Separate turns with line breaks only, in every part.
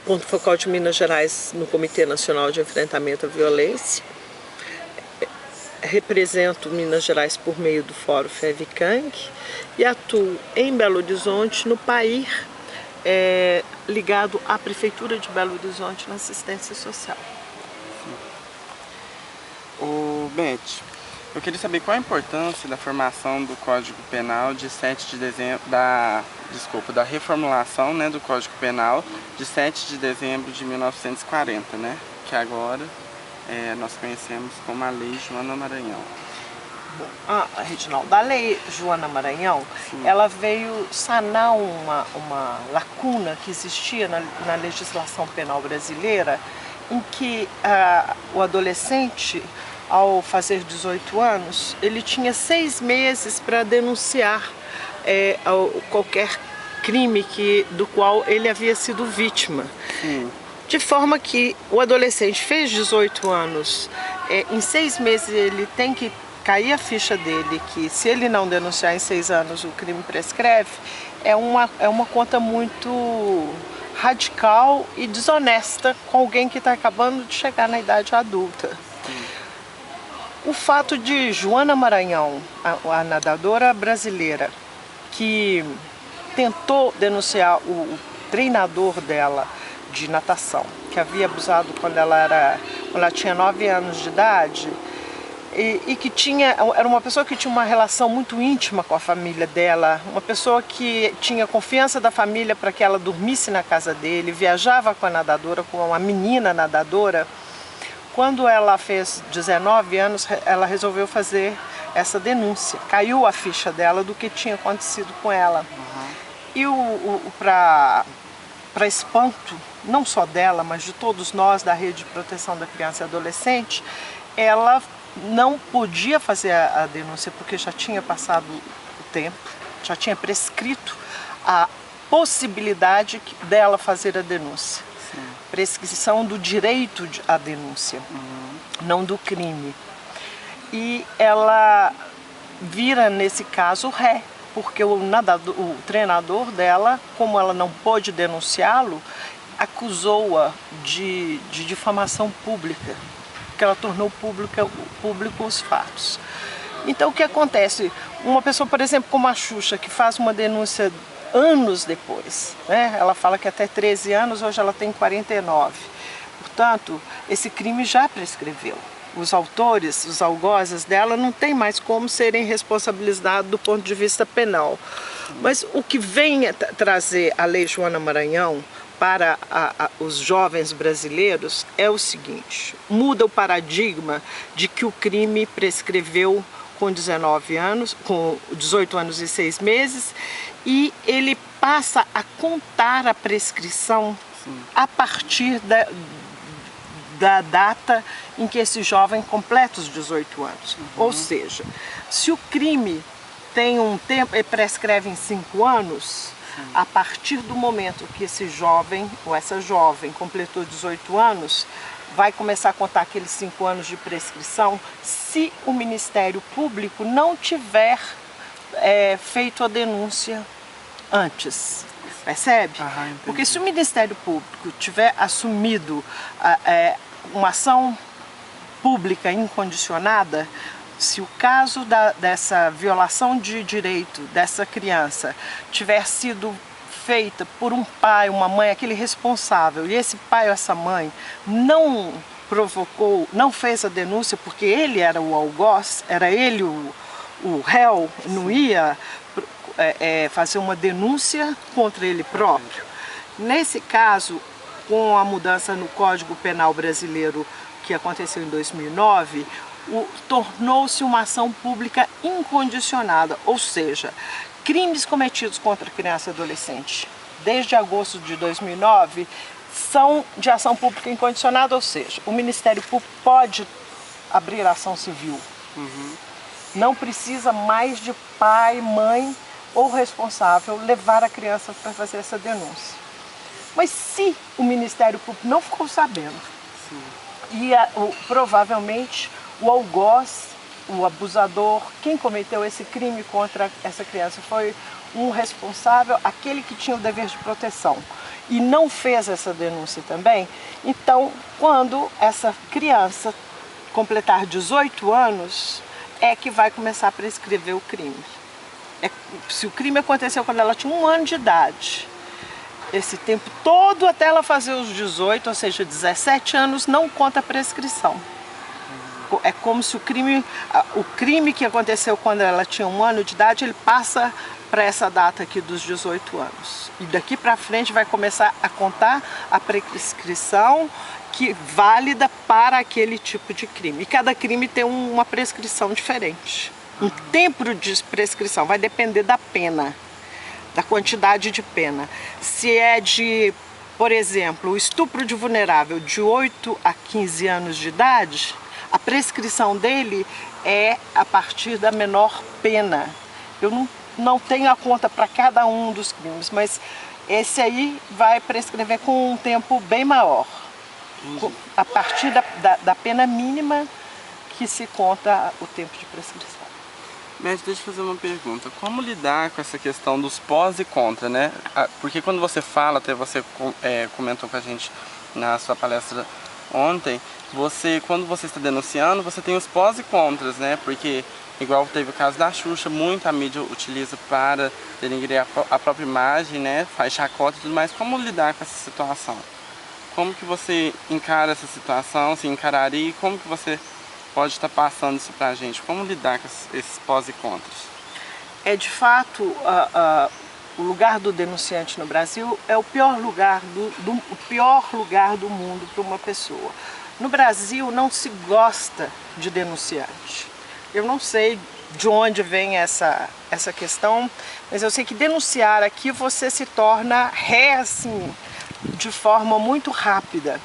ponto focal de Minas Gerais no Comitê Nacional de Enfrentamento à Violência. Represento Minas Gerais por meio do Fórum FEVICANG e atuo em Belo Horizonte, no PAIR, ligado à Prefeitura de Belo Horizonte na assistência social.
Beth, eu queria saber qual a importância da formação do Código Penal de 7 de dezembro, da reformulação, né, do Código Penal de 7 de dezembro de 1940, né, que agora nós conhecemos como a Lei Joana Maranhão.
Bom, Reginaldo, a Lei Joana Maranhão, ela veio sanar uma lacuna que existia na legislação penal brasileira, em que o adolescente, ao fazer 18 anos, ele tinha 6 meses para denunciar qualquer crime do qual ele havia sido vítima. De forma que o adolescente fez 18 anos, em 6 meses ele tem que cair a ficha dele, que se ele não denunciar em 6 anos o crime prescreve, é uma conta muito radical e desonesta com alguém que está acabando de chegar na idade adulta. O fato de Joana Maranhão, a nadadora brasileira, que tentou denunciar o treinador dela de natação, que havia abusado quando ela tinha 9 anos de idade, e que era uma pessoa que tinha uma relação muito íntima com a família dela, uma pessoa que tinha confiança da família para que ela dormisse na casa dele, viajava com a nadadora, com uma menina nadadora. Quando ela fez 19 anos, ela resolveu fazer essa denúncia. Caiu a ficha dela do que tinha acontecido com ela. E para espanto, não só dela, mas de todos nós da Rede de Proteção da Criança e Adolescente, ela não podia fazer a denúncia porque já tinha passado o tempo, já tinha prescrito a possibilidade dela fazer a denúncia. Prescrição do direito à denúncia, não do crime. E ela vira, nesse caso, ré, porque o treinador dela, como ela não pôde denunciá-lo, acusou-a de difamação pública, porque ela tornou público os fatos. Então o que acontece? Uma pessoa, por exemplo, como a Xuxa, que faz uma denúncia anos depois, né? Ela fala que até 13 anos, hoje ela tem 49. Portanto, esse crime já prescreveu. Os autores, os algozes dela não tem mais como serem responsabilizados do ponto de vista penal. Mas o que vem trazer a Lei Joana Maranhão para os jovens brasileiros é o seguinte: muda o paradigma de que o crime prescreveu com 19 anos, com 18 anos e 6 meses, e ele passa a contar a prescrição a partir da data em que esse jovem completa os 18 anos. Ou seja, se o crime tem um tempo e prescreve em 5 anos, a partir do momento que esse jovem ou essa jovem completou 18 anos, vai começar a contar aqueles 5 anos de prescrição se o Ministério Público não tiver feito a denúncia antes. Percebe? Porque se o Ministério Público tiver assumido uma ação pública incondicionada, se o caso dessa violação de direito dessa criança tiver sido feita por um pai, uma mãe, aquele responsável, e esse pai ou essa mãe não provocou, não fez a denúncia porque ele era o algoz, era ele o réu, não ia fazer uma denúncia contra ele próprio. Nesse caso, com a mudança no Código Penal brasileiro que aconteceu em 2009, tornou-se uma ação pública incondicionada, ou seja, crimes cometidos contra criança e adolescente desde agosto de 2009 são de ação pública incondicionada, ou seja, o Ministério Público pode abrir ação civil. Não precisa mais de pai, mãe ou responsável levar a criança para fazer essa denúncia. Mas se o Ministério Público não ficou sabendo, e provavelmente o algoz, o abusador, quem cometeu esse crime contra essa criança foi um responsável, aquele que tinha o dever de proteção. e não fez essa denúncia também, então quando essa criança completar 18 anos é que vai começar a prescrever o crime. Se o crime aconteceu quando ela tinha 1 ano de idade, esse tempo todo até ela fazer os 18, ou seja, 17 anos, não conta a prescrição. É como se o crime que aconteceu quando ela tinha 1 ano de idade, ele passa para essa data aqui dos 18 anos. E daqui para frente vai começar a contar a prescrição que válida para aquele tipo de crime. E cada crime tem uma prescrição diferente. Um tempo de prescrição vai depender da pena, da quantidade de pena. Se é de, por exemplo, o estupro de vulnerável de 8 a 15 anos de idade, a prescrição dele é a partir da menor pena. Eu não tenho a conta para cada um dos crimes, mas esse aí vai prescrever com um tempo bem maior. A partir da pena mínima que se conta o tempo de prescrição.
Mestre, deixa eu fazer uma pergunta. Como lidar com essa questão dos pós e contra, né? Porque quando você fala, até você comentou com a gente na sua palestra ontem, quando você está denunciando, você tem os pós e contras, né? Porque, igual teve o caso da Xuxa, muita mídia utiliza para denegrir a própria imagem, né? Faz chacota e tudo mais. Como lidar com essa situação? Como que você encara essa situação, se encararia, e como que você pode estar passando isso pra gente? Como lidar com esses pós e contras?
De fato, o lugar do denunciante no Brasil é o pior lugar do mundo para uma pessoa. No Brasil não se gosta de denunciante. Eu não sei de onde vem essa questão, mas eu sei que denunciar aqui você se torna ré assim, de forma muito rápida.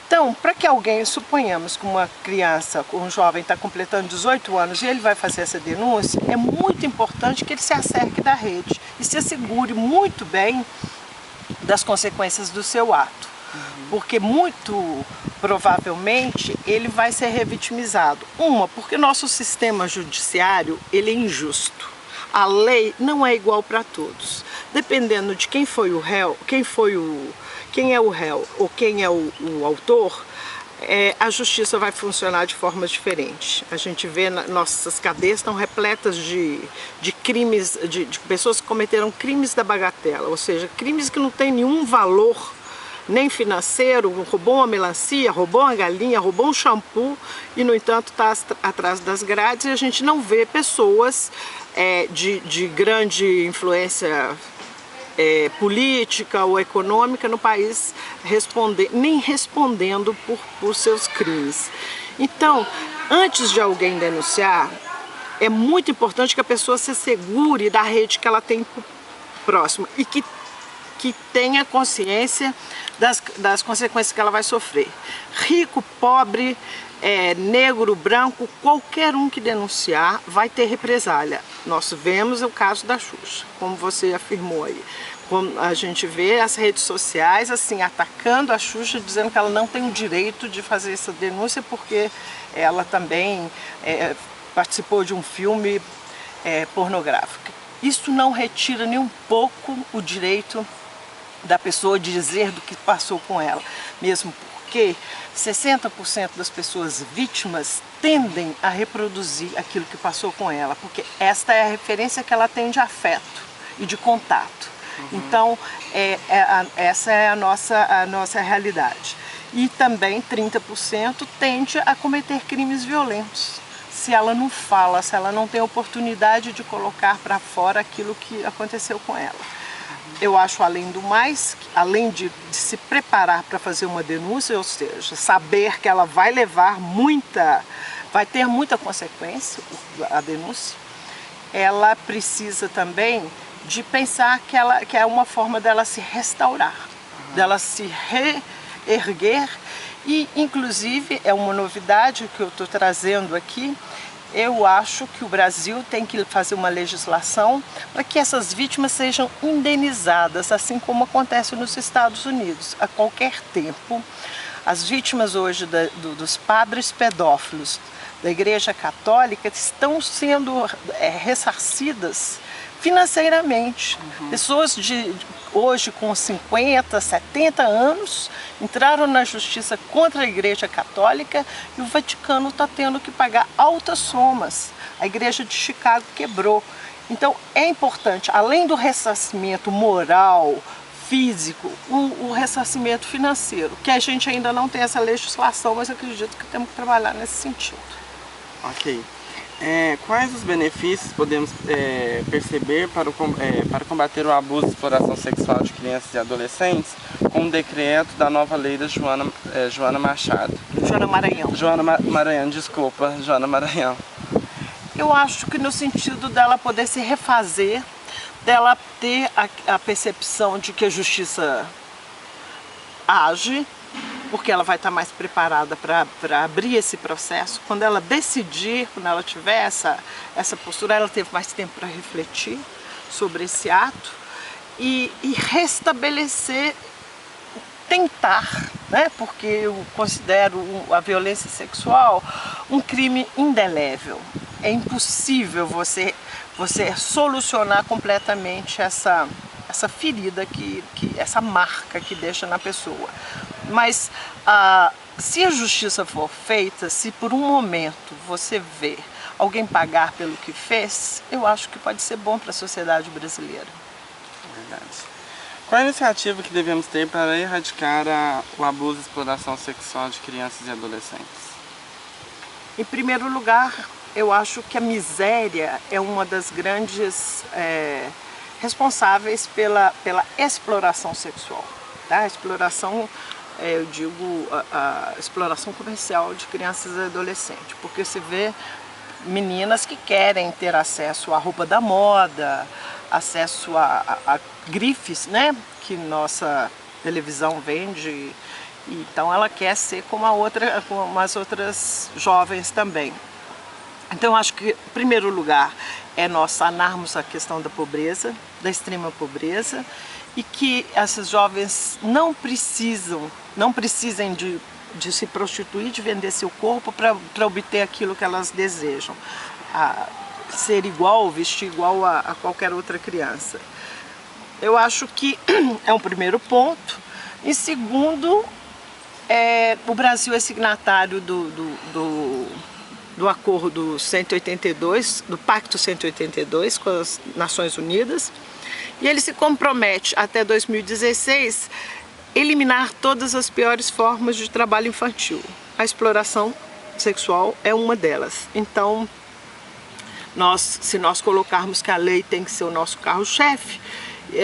Então, para que alguém, suponhamos que uma criança, um jovem está completando 18 anos e ele vai fazer essa denúncia, é muito importante que ele se acerque da rede e se assegure muito bem das consequências do seu ato. Porque muito provavelmente ele vai ser revitimizado. Porque nosso sistema judiciário ele é injusto. A lei não é igual para todos. Dependendo de quem foi o réu, quem é o réu ou quem é o autor, a justiça vai funcionar de formas diferentes. A gente vê nossas cadeias estão repletas de crimes, de pessoas que cometeram crimes da bagatela, ou seja, crimes que não têm nenhum valor, nem financeiro, roubou uma melancia, roubou uma galinha, roubou um shampoo e, no entanto, está atrás das grades, e a gente não vê pessoas de grande influência política ou econômica no país nem respondendo por seus crimes. Então, antes de alguém denunciar, é muito importante que a pessoa se assegure da rede que ela tem próximo e que tenha consciência das consequências que ela vai sofrer. Rico, pobre, negro, branco, qualquer um que denunciar vai ter represália. Nós vemos o caso da Xuxa, como você afirmou aí. Como a gente vê as redes sociais assim atacando a Xuxa, dizendo que ela não tem o direito de fazer essa denúncia porque ela também participou de um filme pornográfico. Isso não retira nem um pouco o direito da pessoa de dizer do que passou com ela, mesmo porque 60% das pessoas vítimas tendem a reproduzir aquilo que passou com ela, porque esta é a referência que ela tem de afeto e de contato. Então, essa é a nossa realidade. E também 30% tende a cometer crimes violentos. Se ela não fala, se ela não tem oportunidade de colocar para fora aquilo que aconteceu com ela. Eu acho, além do mais, além de se preparar para fazer uma denúncia, ou seja, saber que ela vai vai ter muita consequência, a denúncia, ela precisa também de pensar que é uma forma dela se restaurar, dela se reerguer e, inclusive, é uma novidade que eu estou trazendo aqui. Eu acho que o Brasil tem que fazer uma legislação para que essas vítimas sejam indenizadas, assim como acontece nos Estados Unidos. A qualquer tempo, as vítimas hoje dos padres pedófilos da Igreja Católica estão sendo ressarcidas financeiramente. Pessoas hoje com 50, 70 anos entraram na justiça contra a Igreja Católica e o Vaticano está tendo que pagar altas somas. A Igreja de Chicago quebrou. Então é importante, além do ressarcimento moral, físico, o ressarcimento financeiro, que a gente ainda não tem essa legislação, mas acredito que temos que trabalhar nesse sentido.
Ok. Quais os benefícios podemos perceber para combater o abuso e exploração sexual de crianças e adolescentes com o decreto da nova lei da Joana Machado?
Joana Maranhão.
Maranhão, desculpa, Joana Maranhão.
Eu acho que no sentido dela poder se refazer, dela ter a percepção de que a justiça age, porque ela vai estar mais preparada para abrir esse processo. Quando ela decidir, quando ela tiver essa postura, ela teve mais tempo para refletir sobre esse ato e restabelecer, tentar, né? Porque eu considero a violência sexual um crime indelével. É impossível você solucionar completamente essa ferida, essa marca que deixa na pessoa. Mas se a justiça for feita, se por um momento você vê alguém pagar pelo que fez, eu acho que pode ser bom para a sociedade brasileira.
Verdade. Qual a iniciativa que devemos ter para erradicar o abuso e exploração sexual de crianças e adolescentes?
Em primeiro lugar, eu acho que a miséria é uma das grandes responsáveis pela exploração sexual. Tá? A exploração, eu digo, a exploração comercial de crianças e adolescentes, porque você vê meninas que querem ter acesso à roupa da moda, acesso a grifes, né, que nossa televisão vende. Então ela quer ser como as outras jovens também. Então eu acho que, em primeiro lugar, é nós sanarmos a questão da pobreza, da extrema pobreza, e que essas jovens não precisem de se prostituir, de vender seu corpo para obter aquilo que elas desejam. Ser igual, vestir igual a qualquer outra criança. Eu acho que é um primeiro ponto. E segundo, o Brasil é signatário do Acordo 182, do Pacto 182 com as Nações Unidas, e ele se compromete até 2016 eliminar todas as piores formas de trabalho infantil. A exploração sexual é uma delas. Então, se nós colocarmos que a lei tem que ser o nosso carro-chefe,